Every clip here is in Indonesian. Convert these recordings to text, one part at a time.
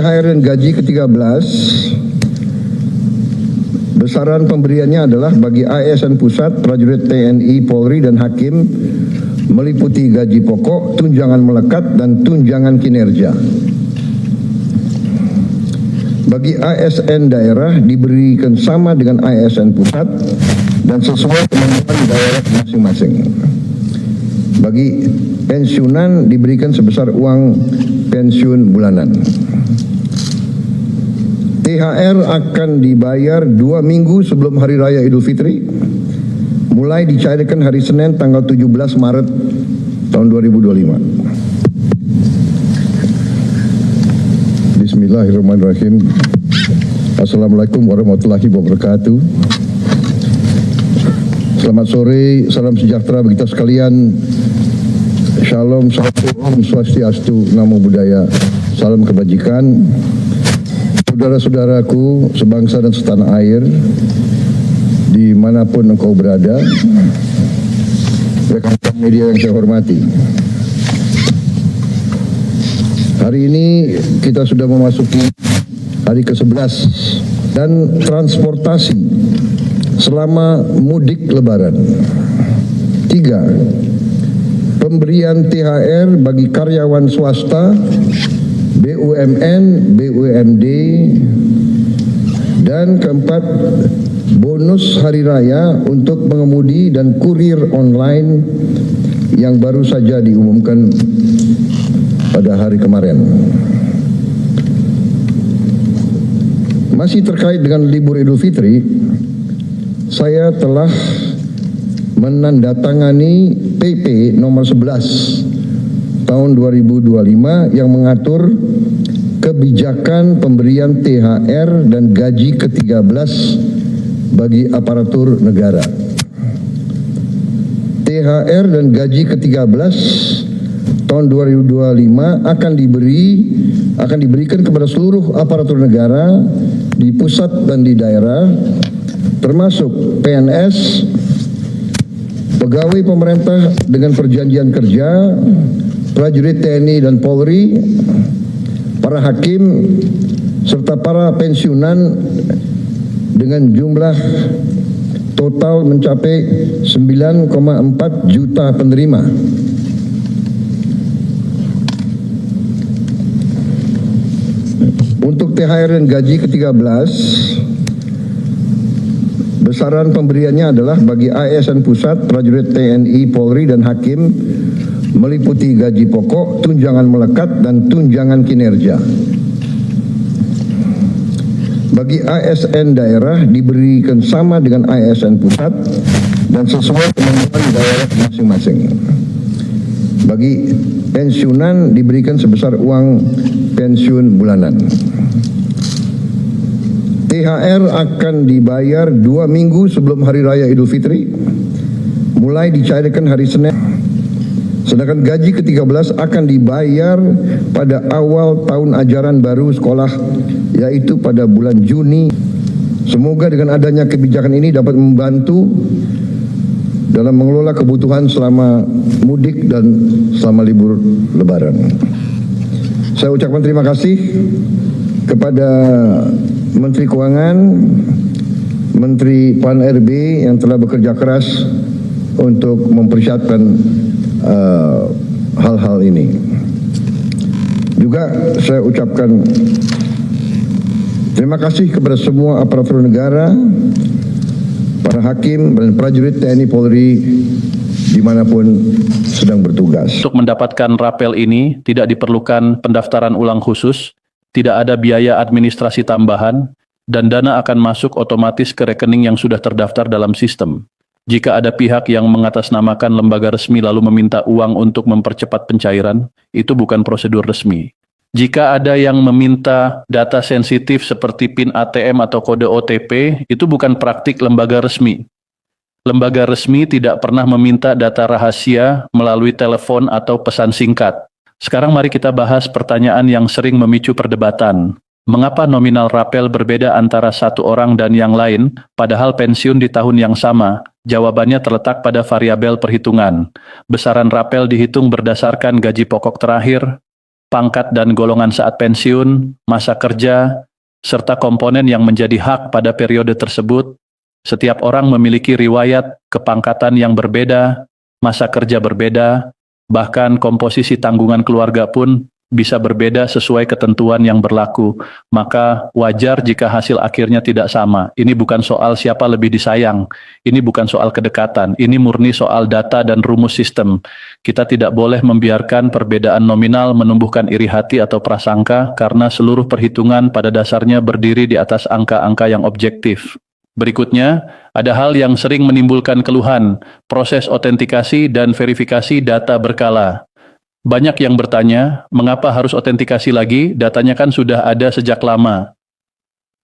THR dan gaji ke-13, besaran pemberiannya adalah bagi ASN Pusat, prajurit TNI, Polri, dan Hakim meliputi gaji pokok, tunjangan melekat, dan tunjangan kinerja. Bagi ASN daerah diberikan sama dengan ASN Pusat dan sesuai kemampuan daerah masing-masing. Bagi pensiunan diberikan sebesar uang pensiun bulanan. THR akan dibayar 2 minggu sebelum Hari Raya Idul Fitri, mulai dicairkan hari Senin tanggal 17 Maret tahun 2025. Bismillahirrahmanirrahim. Assalamualaikum warahmatullahi wabarakatuh. Selamat sore, salam sejahtera bagi kita sekalian. Shalom, Om Swastiastu, Namo Buddhaya, salam kebajikan. Saudara-saudaraku sebangsa dan setanah air, dimanapun engkau berada, rekan-rekan media yang saya hormati. Hari ini kita sudah memasuki hari ke-11 dan transportasi selama mudik lebaran. 3. Pemberian THR bagi karyawan swasta, BUMN, BUMD, dan keempat, bonus hari raya untuk pengemudi dan kurir online yang baru saja diumumkan pada hari kemarin. Masih terkait dengan libur Idul Fitri, saya telah menandatangani PP nomor 11 tahun 2025 yang mengatur kebijakan pemberian THR dan gaji ke-13 bagi aparatur negara. THR dan gaji ke-13 tahun 2025 akan diberikan kepada seluruh aparatur negara di pusat dan di daerah, termasuk PNS, pegawai pemerintah dengan perjanjian kerja, prajurit TNI dan Polri, para hakim, serta para pensiunan dengan jumlah total mencapai 9,4 juta penerima. Untuk THR dan gaji ke-13, besaran pemberiannya adalah bagi ASN Pusat, prajurit TNI, Polri, dan Hakim meliputi gaji pokok, tunjangan melekat, dan tunjangan kinerja. Bagi ASN daerah diberikan sama dengan ASN Pusat dan sesuai kemampuan daerah masing-masing. Bagi pensiunan diberikan sebesar uang pensiun bulanan. THR akan dibayar 2 minggu sebelum Hari Raya Idul Fitri, mulai dicairkan hari Senin. Sedangkan gaji ke-13 akan dibayar pada awal tahun ajaran baru sekolah, yaitu pada bulan Juni. Semoga dengan adanya kebijakan ini dapat membantu dalam mengelola kebutuhan selama mudik dan selama libur lebaran. Saya ucapkan terima kasih kepada Menteri Keuangan, Menteri Pan-RB yang telah bekerja keras untuk mempersiapkan hal-hal ini. Juga saya ucapkan terima kasih kepada semua aparatur negara, para hakim dan prajurit TNI Polri dimanapun sedang bertugas. Untuk mendapatkan rapel ini tidak diperlukan pendaftaran ulang khusus, tidak ada biaya administrasi tambahan, dan dana akan masuk otomatis ke rekening yang sudah terdaftar dalam sistem. Jika ada pihak yang mengatasnamakan lembaga resmi lalu meminta uang untuk mempercepat pencairan, itu bukan prosedur resmi. Jika ada yang meminta data sensitif seperti PIN ATM atau kode OTP, itu bukan praktik lembaga resmi. Lembaga resmi tidak pernah meminta data rahasia melalui telepon atau pesan singkat. Sekarang mari kita bahas pertanyaan yang sering memicu perdebatan. Mengapa nominal rapel berbeda antara satu orang dan yang lain, padahal pensiun di tahun yang sama? Jawabannya terletak pada variabel perhitungan. Besaran rapel dihitung berdasarkan gaji pokok terakhir, pangkat dan golongan saat pensiun, masa kerja, serta komponen yang menjadi hak pada periode tersebut. Setiap orang memiliki riwayat kepangkatan yang berbeda, masa kerja berbeda, bahkan komposisi tanggungan keluarga pun bisa berbeda sesuai ketentuan yang berlaku. Maka wajar jika hasil akhirnya tidak sama. Ini bukan soal siapa lebih disayang, ini bukan soal kedekatan, ini murni soal data dan rumus sistem. Kita tidak boleh membiarkan perbedaan nominal menumbuhkan iri hati atau prasangka karena seluruh perhitungan pada dasarnya berdiri di atas angka-angka yang objektif. Berikutnya, ada hal yang sering menimbulkan keluhan, proses otentikasi dan verifikasi data berkala. Banyak yang bertanya, mengapa harus otentikasi lagi? Datanya kan sudah ada sejak lama.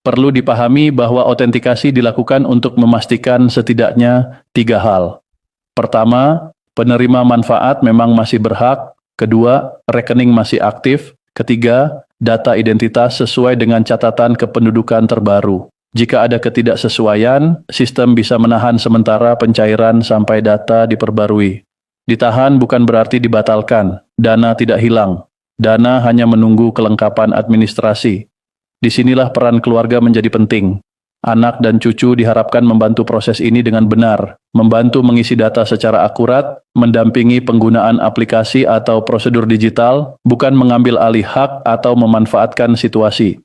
Perlu dipahami bahwa otentikasi dilakukan untuk memastikan setidaknya 3 hal. Pertama, penerima manfaat memang masih berhak. Kedua, rekening masih aktif. Ketiga, data identitas sesuai dengan catatan kependudukan terbaru. Jika ada ketidaksesuaian, sistem bisa menahan sementara pencairan sampai data diperbarui. Ditahan bukan berarti dibatalkan, dana tidak hilang. Dana hanya menunggu kelengkapan administrasi. Disinilah peran keluarga menjadi penting. Anak dan cucu diharapkan membantu proses ini dengan benar, membantu mengisi data secara akurat, mendampingi penggunaan aplikasi atau prosedur digital, bukan mengambil alih hak atau memanfaatkan situasi.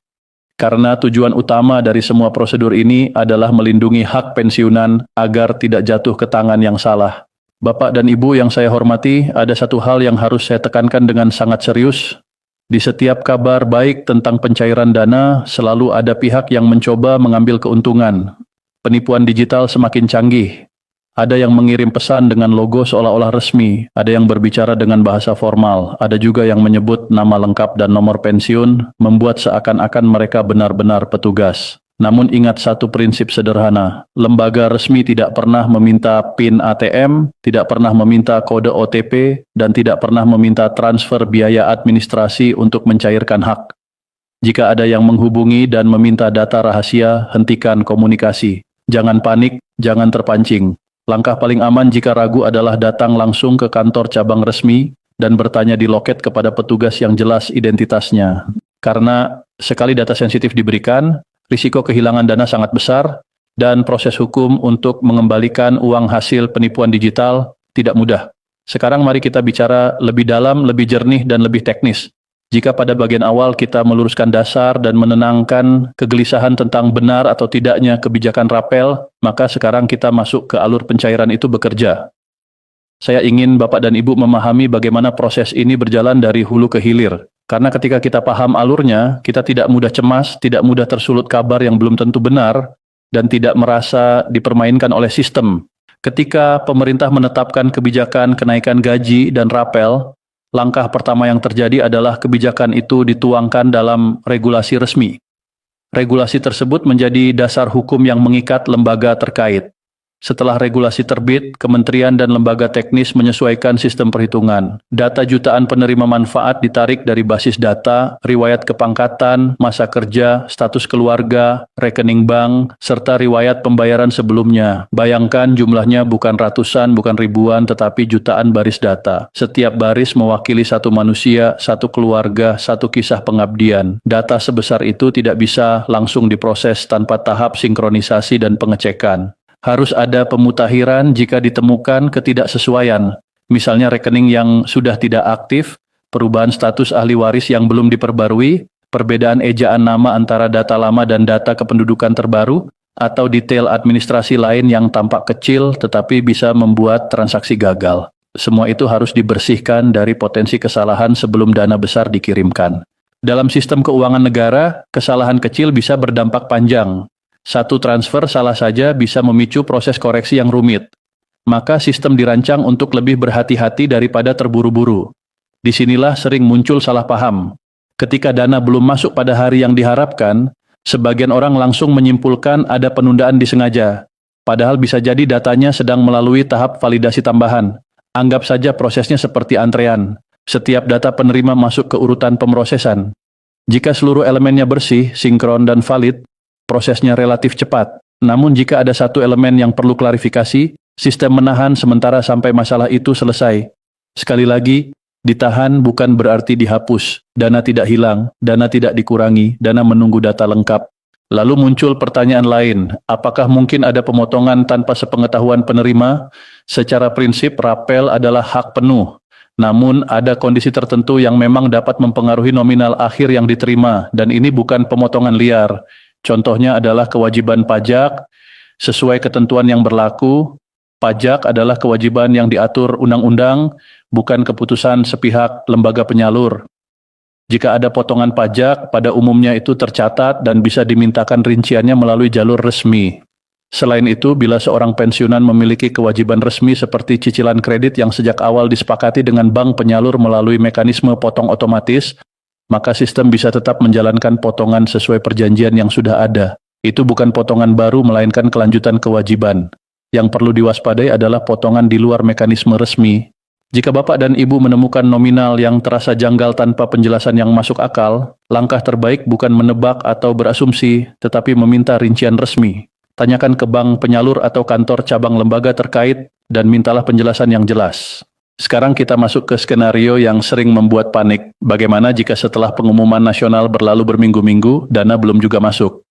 Karena tujuan utama dari semua prosedur ini adalah melindungi hak pensiunan agar tidak jatuh ke tangan yang salah. Bapak dan Ibu yang saya hormati, ada satu hal yang harus saya tekankan dengan sangat serius. Di setiap kabar baik tentang pencairan dana, selalu ada pihak yang mencoba mengambil keuntungan. Penipuan digital semakin canggih. Ada yang mengirim pesan dengan logo seolah-olah resmi, ada yang berbicara dengan bahasa formal, ada juga yang menyebut nama lengkap dan nomor pensiun, membuat seakan-akan mereka benar-benar petugas. Namun ingat satu prinsip sederhana, lembaga resmi tidak pernah meminta PIN ATM, tidak pernah meminta kode OTP, dan tidak pernah meminta transfer biaya administrasi untuk mencairkan hak. Jika ada yang menghubungi dan meminta data rahasia, hentikan komunikasi. Jangan panik, jangan terpancing. Langkah paling aman jika ragu adalah datang langsung ke kantor cabang resmi dan bertanya di loket kepada petugas yang jelas identitasnya. Karena sekali data sensitif diberikan, risiko kehilangan dana sangat besar, dan proses hukum untuk mengembalikan uang hasil penipuan digital tidak mudah. Sekarang mari kita bicara lebih dalam, lebih jernih, dan lebih teknis. Jika pada bagian awal kita meluruskan dasar dan menenangkan kegelisahan tentang benar atau tidaknya kebijakan rapel, maka sekarang kita masuk ke alur pencairan itu bekerja. Saya ingin Bapak dan Ibu memahami bagaimana proses ini berjalan dari hulu ke hilir. Karena ketika kita paham alurnya, kita tidak mudah cemas, tidak mudah tersulut kabar yang belum tentu benar, dan tidak merasa dipermainkan oleh sistem. Ketika pemerintah menetapkan kebijakan kenaikan gaji dan rapel, langkah pertama yang terjadi adalah kebijakan itu dituangkan dalam regulasi resmi. Regulasi tersebut menjadi dasar hukum yang mengikat lembaga terkait. Setelah regulasi terbit, kementerian dan lembaga teknis menyesuaikan sistem perhitungan. Data jutaan penerima manfaat ditarik dari basis data, riwayat kepangkatan, masa kerja, status keluarga, rekening bank, serta riwayat pembayaran sebelumnya. Bayangkan jumlahnya bukan ratusan, bukan ribuan, tetapi jutaan baris data. Setiap baris mewakili satu manusia, satu keluarga, satu kisah pengabdian. Data sebesar itu tidak bisa langsung diproses tanpa tahap sinkronisasi dan pengecekan. Harus ada pemutakhiran jika ditemukan ketidaksesuaian, misalnya rekening yang sudah tidak aktif, perubahan status ahli waris yang belum diperbarui, perbedaan ejaan nama antara data lama dan data kependudukan terbaru, atau detail administrasi lain yang tampak kecil tetapi bisa membuat transaksi gagal. Semua itu harus dibersihkan dari potensi kesalahan sebelum dana besar dikirimkan. Dalam sistem keuangan negara, kesalahan kecil bisa berdampak panjang. Satu transfer salah saja bisa memicu proses koreksi yang rumit. Maka sistem dirancang untuk lebih berhati-hati daripada terburu-buru. Disinilah sering muncul salah paham. Ketika dana belum masuk pada hari yang diharapkan, sebagian orang langsung menyimpulkan ada penundaan disengaja. Padahal bisa jadi datanya sedang melalui tahap validasi tambahan. Anggap saja prosesnya seperti antrean. Setiap data penerima masuk ke urutan pemrosesan. Jika seluruh elemennya bersih, sinkron, dan valid, prosesnya relatif cepat. Namun jika ada satu elemen yang perlu klarifikasi, sistem menahan sementara sampai masalah itu selesai. Sekali lagi, Ditahan bukan berarti dihapus, dana tidak hilang, dana tidak dikurangi, dana menunggu data lengkap. Lalu muncul pertanyaan lain, apakah mungkin ada pemotongan tanpa sepengetahuan penerima? Secara prinsip, rapel adalah hak penuh. Namun, ada kondisi tertentu yang memang dapat mempengaruhi nominal akhir yang diterima, dan ini bukan pemotongan liar. Contohnya adalah kewajiban pajak, sesuai ketentuan yang berlaku. Pajak adalah kewajiban yang diatur undang-undang, bukan keputusan sepihak lembaga penyalur. Jika ada potongan pajak, pada umumnya itu tercatat dan bisa dimintakan rinciannya melalui jalur resmi. Selain itu, bila seorang pensiunan memiliki kewajiban resmi seperti cicilan kredit yang sejak awal disepakati dengan bank penyalur melalui mekanisme potong otomatis, maka sistem bisa tetap menjalankan potongan sesuai perjanjian yang sudah ada. Itu bukan potongan baru, melainkan kelanjutan kewajiban. Yang perlu diwaspadai adalah potongan di luar mekanisme resmi. Jika Bapak dan Ibu menemukan nominal yang terasa janggal tanpa penjelasan yang masuk akal, langkah terbaik bukan menebak atau berasumsi, tetapi meminta rincian resmi. Tanyakan ke bank penyalur atau kantor cabang lembaga terkait dan mintalah penjelasan yang jelas. Sekarang kita masuk ke skenario yang sering membuat panik. Bagaimana jika setelah pengumuman nasional berlalu berminggu-minggu, dana belum juga masuk?